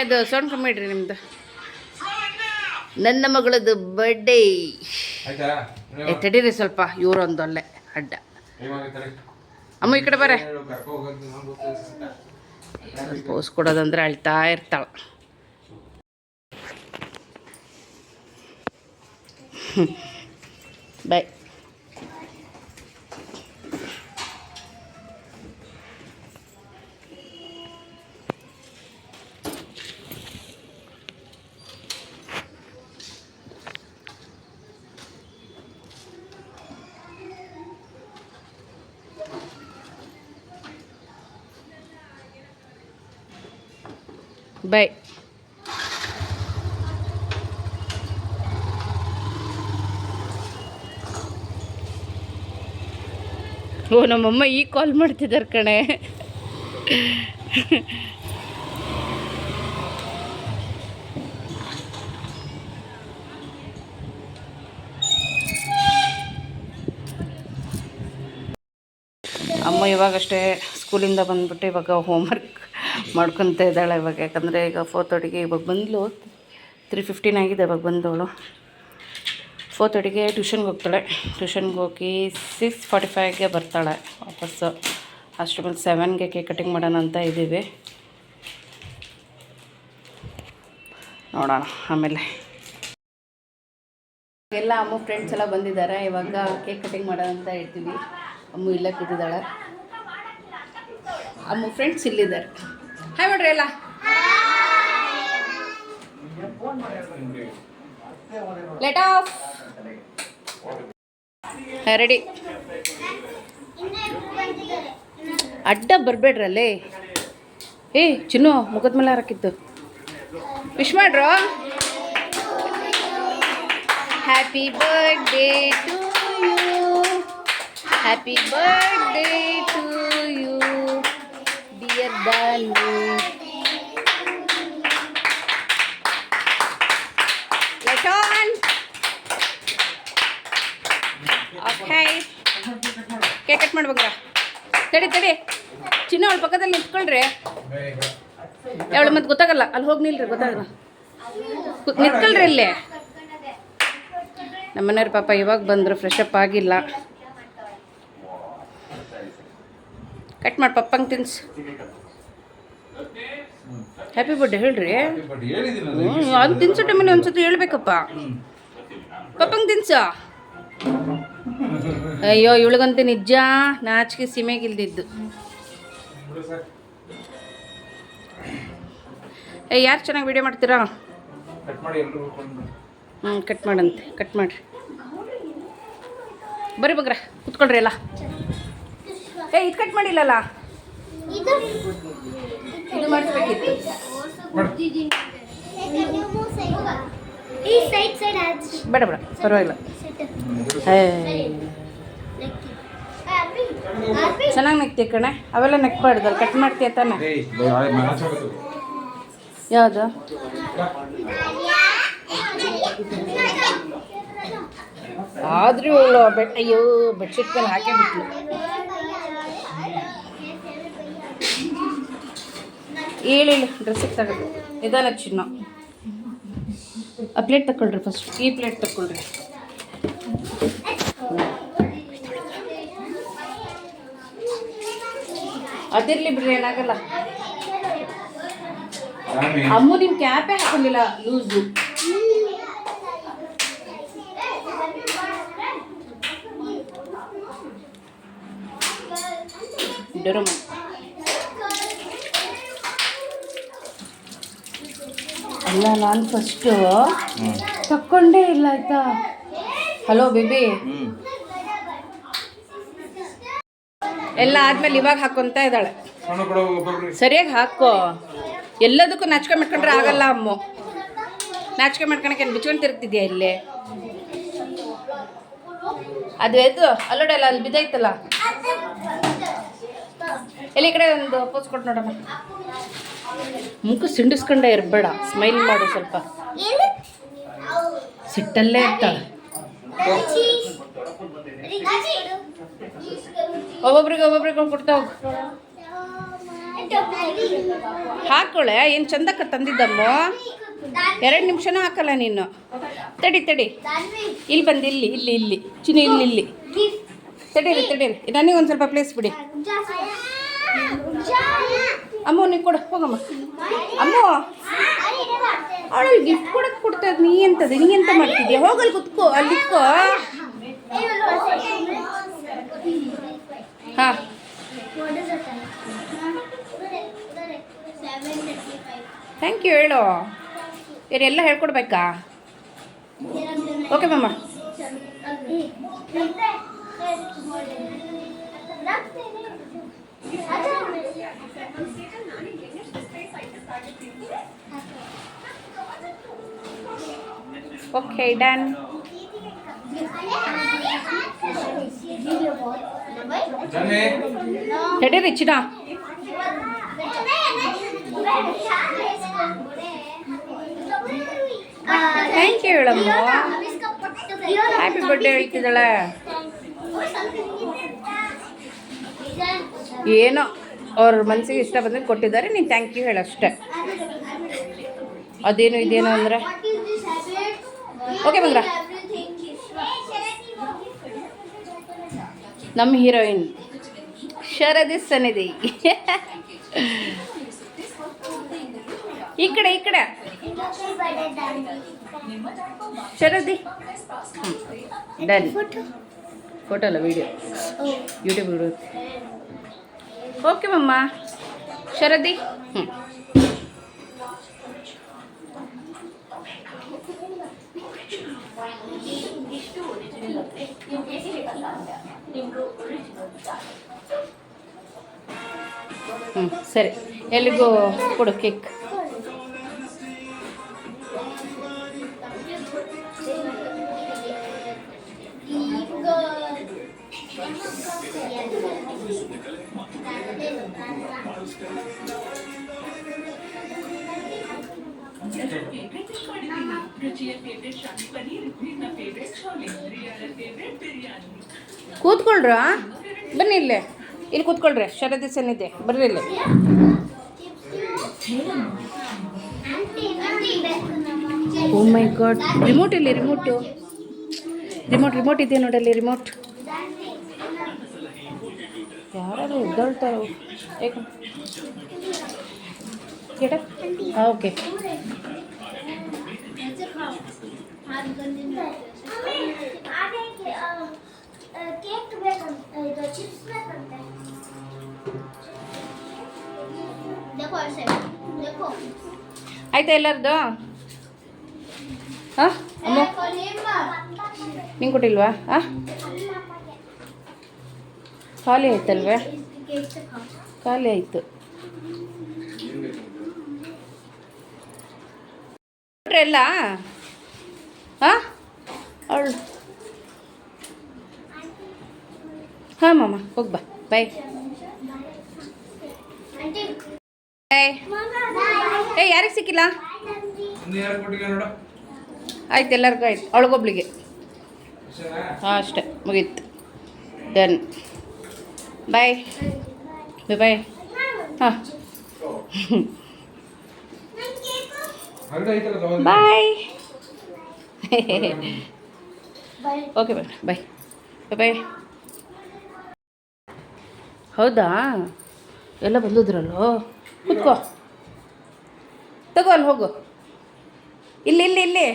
ಅದು ಸೌಂಡ್ ಕಮ್ಮಿ ಇಡ್ರಿ ನಿಮ್ದು. ನನ್ನ ಮಗಳದ್ದು ಬರ್ಡೇ. ತಡೀರಿ ಸ್ವಲ್ಪ, ಇವರೊಂದು ಅಲ್ಲೇ ಅಡ್ಡ. ಅಮ್ಮ ಈ ಕಡೆ ಬರೇ. ಪೋಸ್ ಕೊಡೋದಂದ್ರೆ ಅಳ್ತಾ ಇರ್ತಾಳ. ಬಾಯ್. ಬಾಯ್. ಓ ನಮ್ಮಮ್ಮ ಈಗ ಕಾಲ್ ಮಾಡ್ತಿದ್ದಾರೆ ಕಣೆ. ಅಮ್ಮ ಇವಾಗಷ್ಟೇ ಸ್ಕೂಲಿಂದ ಬಂದುಬಿಟ್ಟು ಇವಾಗ ಹೋಮ್ವರ್ಕ್ ಮಾಡ್ಕೊತ ಇದ್ದಾಳೆ ಇವಾಗ. ಯಾಕಂದರೆ ಈಗ 4:30ಗೆ ಇವಾಗ ಬಂದಳು. 3:15 ಆಗಿದೆ ಇವಾಗ ಬಂದವಳು. 4:30ಗೆ ಟ್ಯೂಷನ್ಗೆ ಹೋಗ್ತಾಳೆ. ಟ್ಯೂಷನ್ಗೆ ಹೋಗಿ 6:45ಗೆ ಬರ್ತಾಳೆ ವಾಪಸ್ಸು. ಅಷ್ಟು ಮೇಲೆ 7ಗೆ ಕೇಕ್ ಕಟಿಂಗ್ ಮಾಡೋಣ ಅಂತ ಇದ್ದೀವಿ. ನೋಡೋಣ ಆಮೇಲೆ. ಎಲ್ಲ ಅಮ್ಮ ಫ್ರೆಂಡ್ಸ್ ಎಲ್ಲ ಬಂದಿದ್ದಾರೆ. ಇವಾಗ ಕೇಕ್ ಕಟಿಂಗ್ ಮಾಡೋಣ ಅಂತ ಇರ್ತೀವಿ. ಅಮ್ಮ ಇಲ್ಲೇ ಕೂತಿದ್ದಾಳೆ. ಅಮ್ಮ ಫ್ರೆಂಡ್ಸ್ ಇಲ್ಲಿದ್ದಾರೆ. ಹಾಯ್ ಮಾಡ್ರಿ ಎಲ್ಲ. Let off. ರೆಡಿ. ಅಡ್ಡ ಬರಬೇಡ್ರಲ್ಲಿ. ಏ ಚಿನ್ನು ಮುಖದ ಮೇಲೆ ಹಾಕಿತ್ತು. ವಿಶ್ ಮಾಡ್ರು. Happy birthday to you. Happy birthday to you dear darling. Let on. Okay cake cut ಮಾಡ್ಬೇಕ್ರ. ತಡಿ ಚಿನ್ನ ಅವಳ ಪಕ್ಕದಲ್ಲಿ ನಿಂತ್ಕೊಳ್ರಿ. ಅವಳು ಮತ್ತೆ ಗೊತ್ತಾಗಲ್ಲ. ಅಲ್ಲಿ ಹೋಗಿ ನಿಲ್ರಿ, ಗೊತ್ತಾಗಲ್ಲ. ನಿಂತ್ಕೊಳ್ರಿ ಇಲ್ಲೇ. ನಮ್ಮನೆಯವ್ರ ಪಾಪ ಇವಾಗ ಬಂದರು, ಫ್ರೆಶ್ ಅಪ್ ಆಗಿಲ್ಲ. ಕಟ್ ಮಾಡಿ ಪಪ್ಪಂಗೆ ತಿನ್ಸು. ಹ್ಯಾಪಿ ಬರ್ಡೇ ಹೇಳ್ರಿ. ಅದು ತಿನ್ಸೋ ಟೈಮಲ್ಲಿ ಒಂದ್ಸತಿ ಹೇಳ್ಬೇಕಪ್ಪ. ಪಪ್ಪಂಗೆ ತಿನ್ಸ. ಅಯ್ಯೋ ಇವಳಿಗಂತೂ ನಿಜ ನಾಚಿಕೆ ಸೀಮೆಗಿಲ್ದಿದ್ದು. ಯಾರು ಚೆನ್ನಾಗಿ ವಿಡಿಯೋ ಮಾಡ್ತೀರಾ? ಕಟ್ ಮಾಡಂತೆ. ಕಟ್ ಮಾಡಿರಿ. ಬರ್ರಿ ಬಗ್ರ ಕುತ್ಕೊಳ್ರಿ ಎಲ್ಲ. ಇದು ಕಟ್ ಮಾಡಿಲ್ಲಲ್ಲ, ಇದು ಮಾಡಿಸ್ಬೇಕಿತ್ತು. ಬೇಡ ಪರವಾಗಿಲ್ಲ. ಚೆನ್ನಾಗಿ ನೆಕ್ತಿ ಕಣೆ. ಅವೆಲ್ಲ ನೆಕ್ಬಾರ್ದಲ್ಲ, ಕಟ್ ಮಾಡ್ತೀಯ ತಾನೆ. ಯಾವುದು ಆದ್ರೂ ಅಯ್ಯೋ ಬೆಡ್ಶೀಟ್ ಮೇಲೆ ಹಾಕೇ ಬಿಟ್ಲು. ಹೇಳಿ ಡ್ರೆಸ್ಸಿಗೆ ತಗೊಳ್ಳಿ. ನಿಧಾನ ಚಿನ್ನ. ಆ ಪ್ಲೇಟ್ ತಗೊಳ್ರಿ ಫಸ್ಟ್. ಈ ಪ್ಲೇಟ್ ತಗೊಳ್ರಿ. ಅದಿರಲಿ ಬಿಡ್ರಿ, ಏನಾಗಲ್ಲ. ಅಮ್ಮು ನಿಮ್ಮ ಕ್ಯಾಪೇ ಹಾಕೊಂಡಿಲ್ಲ, ಲೂಸು. ಅಲ್ಲ ನಾನು ಫಸ್ಟು ತಕ್ಕೊಂಡೇ ಇಲ್ಲ ಆಯ್ತಾ. Hello baby. ಎಲ್ಲ ಆದ್ಮೇಲೆ ಇವಾಗ ಹಾಕೊಂತ ಇದ್ದಾಳೆ. ಸರಿಯಾಗಿ ಹಾಕೋ. ಎಲ್ಲದಕ್ಕೂ ನಾಚಿಕೆ ಮಾಡ್ಕೊಂಡ್ರೆ ಆಗಲ್ಲ ಅಮ್ಮು. ನಾಚಿಕೆ ಮಾಡ್ಕೊಳಕ್ಕೆ ಏನು ಬಿಚ್ಕೊಂಡು ತಿರುಗ್ತಿದ್ಯಾ ಇಲ್ಲಿ? ಅದು ಎದ್ದು ಅಲ್ಲೋಡಲ್ಲ, ಅಲ್ಲಿ ಬಿದ್ದೈತಲ್ಲ. ಎಲ್ಲಿ ಕಡೆ ಒಂದು ಪೋಸ್ ಕೊಟ್ಟು ನೋಡಮ್ಮ. ಮುಖ ಸಿಂಡಿಸ್ಕೊಂಡೇ ಇರಬೇಡ, ಸ್ಮೈಲ್ ಮಾಡು ಸ್ವಲ್ಪ. ಸಿಟ್ಟಲ್ಲೇ ಇರ್ತಾಳೆ. ಒಬ್ಬೊಬ್ರಿಗೆ ಕೊಡ್ತಾ ಹೋಗು. ಹಾಕೊಳ್ಳೆ, ಏನು ಚಂದಕ್ಕೆ ತಂದಿದ್ದಮ್ಮ. 2 ನಿಮಿಷನೂ ಹಾಕಲ್ಲ ನೀನು. ತಡಿ ಇಲ್ಲಿ ಬಂದು ಇಲ್ಲಿ ಚಿನ್ನಿ ಇಲ್ಲಿ ತಡೀರಿ ನನಗೆ ಒಂದು ಸ್ವಲ್ಪ ಪ್ಲೇಸ್ ಬಿಡಿ. ಅಮ್ಮ ನೀನು ಕೊಡು, ಹೋಗಮ್ಮ. ಅಮ್ಮ ಅವಳಲ್ಲಿ ಗಿಫ್ಟ್ ಕೊಡಕ್ಕೆ ಕೊಡ್ತದೆ, ನೀ ಎಂತ ಮಾಡ್ತಿದ್ಯಾ? ಹೋಗಲ್ಲಿ ಕುತ್ಕೋ, ಅಲ್ಲಿ ಇಟ್ಕೋ. ಹಾಂ ಥ್ಯಾಂಕ್ ಯು ಹೇಳು. ಎಲ್ಲ ಹೇಳ್ಕೊಡ್ಬೇಕಾ? Okay ma'am. Okay done. ತಡೀರಿ ಚಿನ್ನ. ಥ್ಯಾಂಕ್ ಯು ಹೇಳಮ್ಮ. ಹ್ಯಾಪಿ ಬರ್ಡೇ ಹೇಳ್ತಿದ್ದಾಳೆ. ಏನೋ ಅವ್ರ ಮನಸ್ಸಿಗೆ ಇಷ್ಟ ಬಂದರೆ ಕೊಟ್ಟಿದ್ದಾರೆ, ನೀನು ಥ್ಯಾಂಕ್ ಯು ಹೇಳಷ್ಟೆ. ಅದೇನು ಇದೇನು ಅಂದರೆ ಓಕೆ ಬಂದ್ರ. ನಮ್ಮ ಹೀರೋಯಿನ್ ಶರದಿ ಸನ್ನಿಧಿ. ಈ ಕಡೆ ಶರದಿ. ಡನ್. ಫೋಟೋ ಅಲ್ಲ, ವಿಡಿಯೋ, ಯೂಟ್ಯೂಬ್ ವಿಡಿಯೋ. ಓಕೆ ಮಮ್ಮ. ಶರದಿ. ಸರಿ, ಎಲ್ಲಿಗೂ ಕೊಡು ಕೇಕ್. ಕೂತ್ಕೊಳ್ರ, ಬನ್ನಿ ಇಲ್ಲಿ ಕೂತ್ಕೊಳ್ರಿ. ಶರದಿ ಸನ್ನಿಧಿ ಬರ್ರಿ ಇಲ್ಲಿ. ಓ ಮೈ ಗಾಡ್, ರಿಮೋಟ್ ಇಲ್ಲಿ, ರಿಮೋಟ್ ಇದೆ ನೋಡಲ್ಲಿ, ರಿಮೋಟ್. ಯಾರು ಎದ್ದಳ್ತಾರೋ ಏಕೆ? ಓಕೆ. ಆಯ್ತಾ ಎಲ್ಲರದು? ಹಾಂ ಅಮ್ಮ ನಿಂಗೆ ಕೊಟ್ಟಿಲ್ವಾ? ಹಾಂ ಖಾಲಿ ಆಯ್ತಲ್ವೇ? ಖಾಲಿ ಆಯಿತು. ಎಲ್ಲ ಹಾಂ ಅವಳು. ಹಾಂ ಮಾಮ ಹೋಗಿ ಬಾ. ಬಾಯ್ ಬಾಯ್. ಯಾರಿಗೆ ಸಿಕ್ಕಿಲ್ಲ? ಆಯ್ತು, ಎಲ್ಲರಿಗೂ ಆಯ್ತು. ಅವಳಿಗೊಬ್ಳಿಗೆ. ಹಾಂ ಅಷ್ಟೇ, ಮುಗೀತು. ಡನ್. ಬಾಯ್ ಬಾಯ್. ಹಾಂ ಬಾಯ್. ಓಕೆ ಬಾಯ್ ಬಾಯ್ ಬಾಯ್. ಹೌದಾ, ಎಲ್ಲ ಬಂದಿದ್ರಲ್ಲೋ. ಕೂತ್ಕೋ, ತಗೋ, ಅಲ್ಲಿ ಹೋಗು. ಇಲ್ಲಿ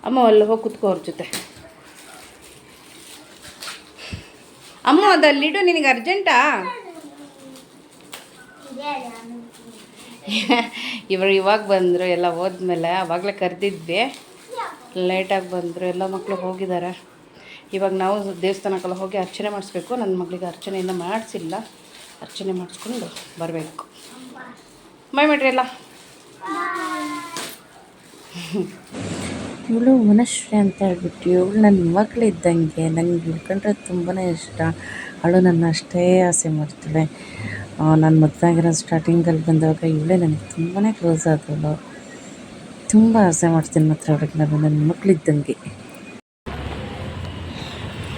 ಅಮ್ಮ ಅಲ್ಲಿ ಹೋಗಿ ಕೂತ್ಕೋ ಅವ್ರ ಜೊತೆ. ಅಮ್ಮ ಅದಲ್ಲಿಡು, ನಿನಗೆ ಅರ್ಜೆಂಟಾ? ಇವಾಗ ಬಂದರು, ಎಲ್ಲ ಹೋದ್ಮೇಲೆ. ಆವಾಗಲೇ ಕರೆದಿದ್ವಿ, ಲೇಟಾಗಿ ಬಂದರು. ಎಲ್ಲ ಮಕ್ಕಳು ಹೋಗಿದ್ದಾರೆ. ಇವಾಗ ನಾವು ದೇವಸ್ಥಾನಕ್ಕೆಲ್ಲ ಹೋಗಿ ಅರ್ಚನೆ ಮಾಡಿಸ್ಬೇಕು. ನನ್ನ ಮಗಳಿಗೆ ಅರ್ಚನೆ ಇನ್ನೂ ಮಾಡಿಸಿಲ್ಲ, ಅರ್ಚನೆ ಮಾಡಿಸ್ಕೊಂಡು ಬರಬೇಕು. ಬಾಯ್ ಮಾಡ್ರಿ ಎಲ್ಲ. ಇವಳು ಮನಶ್ರೀ ಅಂತ ಹೇಳ್ಬಿಟ್ಟು ಇವಳು ನನ್ನ ಮಗಳಿದ್ದಂಗೆ ನಂಗೆ ಇಳ್ಕೊಂಡ್ರೆ ತುಂಬಾ ಇಷ್ಟ. ಅವಳು ನನ್ನ ಅಷ್ಟೇ ಆಸೆ ಮಾಡ್ತಾಳೆ. ನಾನು ಮದುವೆಯಾಗಿರೋ ಸ್ಟಾರ್ಟಿಂಗಲ್ಲಿ ಬಂದಾಗ ಇವಳೇ ನನಗೆ ತುಂಬಾ ಕ್ಲೋಸ್ ಆದವಳು. ತುಂಬ ಆಸೆ ಮಾಡ್ತೀನಿ ಮಾತ್ರ ಅವಳಿಗೆ, ನಾನು ನನ್ನ ಮಗಳಿದ್ದಂಗೆ.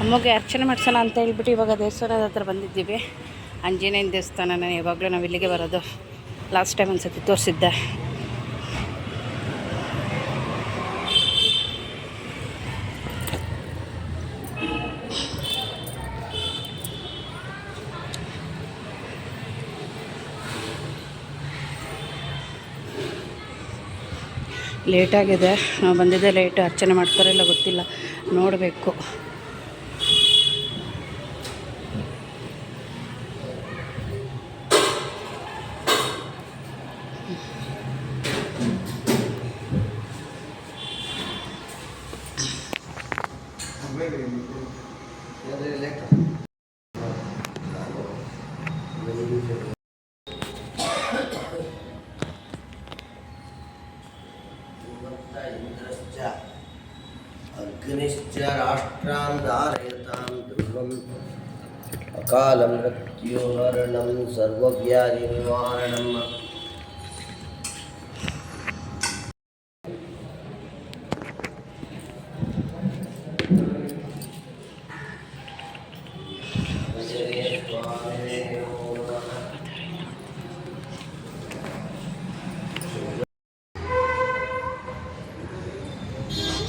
ಅಮ್ಮಗೆ ಅರ್ಚನೆ ಮಾಡ್ಸೋಣ ಅಂತ ಹೇಳ್ಬಿಟ್ಟು ಇವಾಗ ದೇವಸ್ಥಾನದ ಹತ್ರ ಬಂದಿದ್ದೀವಿ. ಆಂಜನೇಯನ ದೇವಸ್ಥಾನ. ನಾನು ಯಾವಾಗಲೂ ನಾವು ಇಲ್ಲಿಗೆ ಬರೋದು. ಲಾಸ್ಟ್ ಟೈಮ್ ಒಂದು ಸತಿ ತೋರಿಸಿದ್ದೆ. ಲೇಟಾಗಿದೆ, ನಾವು ಬಂದಿದ್ದೆ ಲೇಟ್. ಅರ್ಚನೆ ಮಾಡ್ತಾರೋ ಇಲ್ಲ ಗೊತ್ತಿಲ್ಲ, ನೋಡಬೇಕು. अग्निश्च राष्ट्रां धारयतां ध्रुवम् अकालं मृत्युहरणं सर्वव्याधिनिवारणम्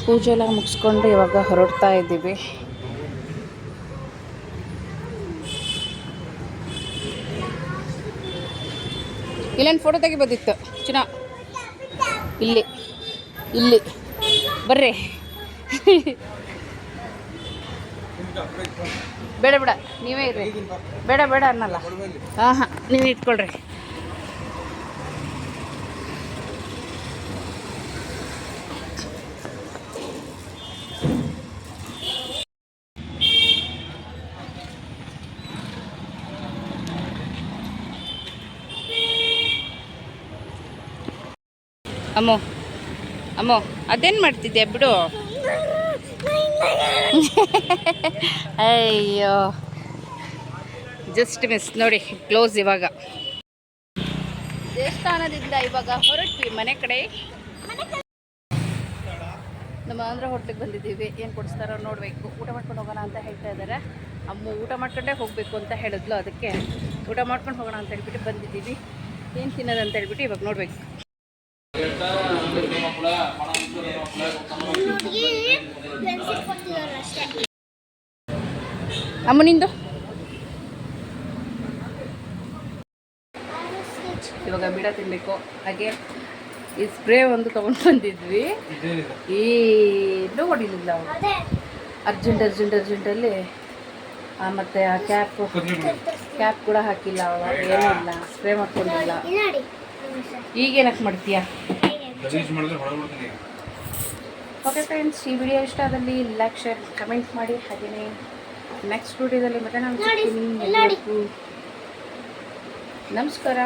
ಪೂಜೆ ಎಲ್ಲ ಮುಗಿಸ್ಕೊಂಡು ಇವಾಗ ಹೊರಡ್ತಾ ಇದ್ದೀವಿ. ಇಲ್ಲೇನು ಫೋಟೋ ತೆಗಿಬೋದಿತ್ತು ಚಿನ್ನ. ಇಲ್ಲಿ ಇಲ್ಲಿ ಬರ್ರಿ. ಬೇಡ ಬೇಡ ನೀವೇ ಇರ್ರಿ. ಬೇಡ ಬೇಡ ಅನ್ನಲ್ಲ. ಹಾಂ ನೀವೇ ಇಟ್ಕೊಳ್ರಿ. ಅಮ್ಮೋ ಅಮ್ಮೋ ಅದೇನು ಮಾಡ್ತಿದ್ಯಾ ಬಿಡು. ಅಯ್ಯೋ ಜಸ್ಟ್ ಮಿಸ್ ನೋಡಿ. ಕ್ಲೋಸ್. ಇವಾಗ ದೇವಸ್ಥಾನದಿಂದ ಇವಾಗ ಹೊರಟ್ವಿ ಮನೆ ಕಡೆ. ನಮ್ಮ ಆಂಧ್ರ ಹೋಟ್ಲಿಗೆ ಬಂದಿದ್ದೀವಿ. ಏನು ಕೊಡಿಸ್ತಾರೋ ನೋಡಬೇಕು. ಊಟ ಮಾಡ್ಕೊಂಡು ಹೋಗೋಣ ಅಂತ ಹೇಳ್ತಾ ಇದ್ದಾರೆ. ಅಮ್ಮ ಊಟ ಮಾಡ್ಕೊಂಡೇ ಹೋಗಬೇಕು ಅಂತ ಹೇಳಿದ್ಲು. ಅದಕ್ಕೆ ಊಟ ಮಾಡ್ಕೊಂಡು ಹೋಗೋಣ ಅಂತ ಹೇಳ್ಬಿಟ್ಟು ಬಂದಿದ್ದೀವಿ. ಏನು ತಿನ್ನೋದು ಅಂತ ಹೇಳ್ಬಿಟ್ಟು ಇವಾಗ ನೋಡಬೇಕು. ಅಮ್ಮನಿಂದು ಇವಾಗ ಬಿಡ ತಿನ್ನಬೇಕು. ಹಾಗೆ ಈ ಸ್ಪ್ರೇ ಒಂದು ತೊಗೊಂಡು ಬಂದಿದ್ವಿ. ಇನ್ನೂ ಹೊಡಿಲಿಲ್ಲ ಅವರು. ಅರ್ಜೆಂಟಲ್ಲಿ ಮತ್ತು ಆ ಕ್ಯಾಪ್ ಕೂಡ ಹಾಕಿಲ್ಲ ಅವಳು. ಏನೂ ಇಲ್ಲ, ಸ್ಪ್ರೇ ಮಾಡ್ಕೊಂಡಿಲ್ಲ. ಈಗೇನಕ್ಕೆ ಮಾಡ್ತೀಯಾ? ಓಕೆ ಫ್ರೆಂಡ್ಸ್, ಈ ವಿಡಿಯೋ ಇಷ್ಟ ಆದಲ್ಲಿ ಲೈಕ್, ಶೇರ್, ಕಮೆಂಟ್ ಮಾಡಿ. ಹಾಗೆಯೇ ನೆಕ್ಸ್ಟ್ ವಿಡಿಯೋದಲ್ಲಿ ಮತ್ತೆ ನಾನು ಸಿಗ್ತೀನಿ. ಎಲ್ಲರಿಗೂ ನಮಸ್ಕಾರ.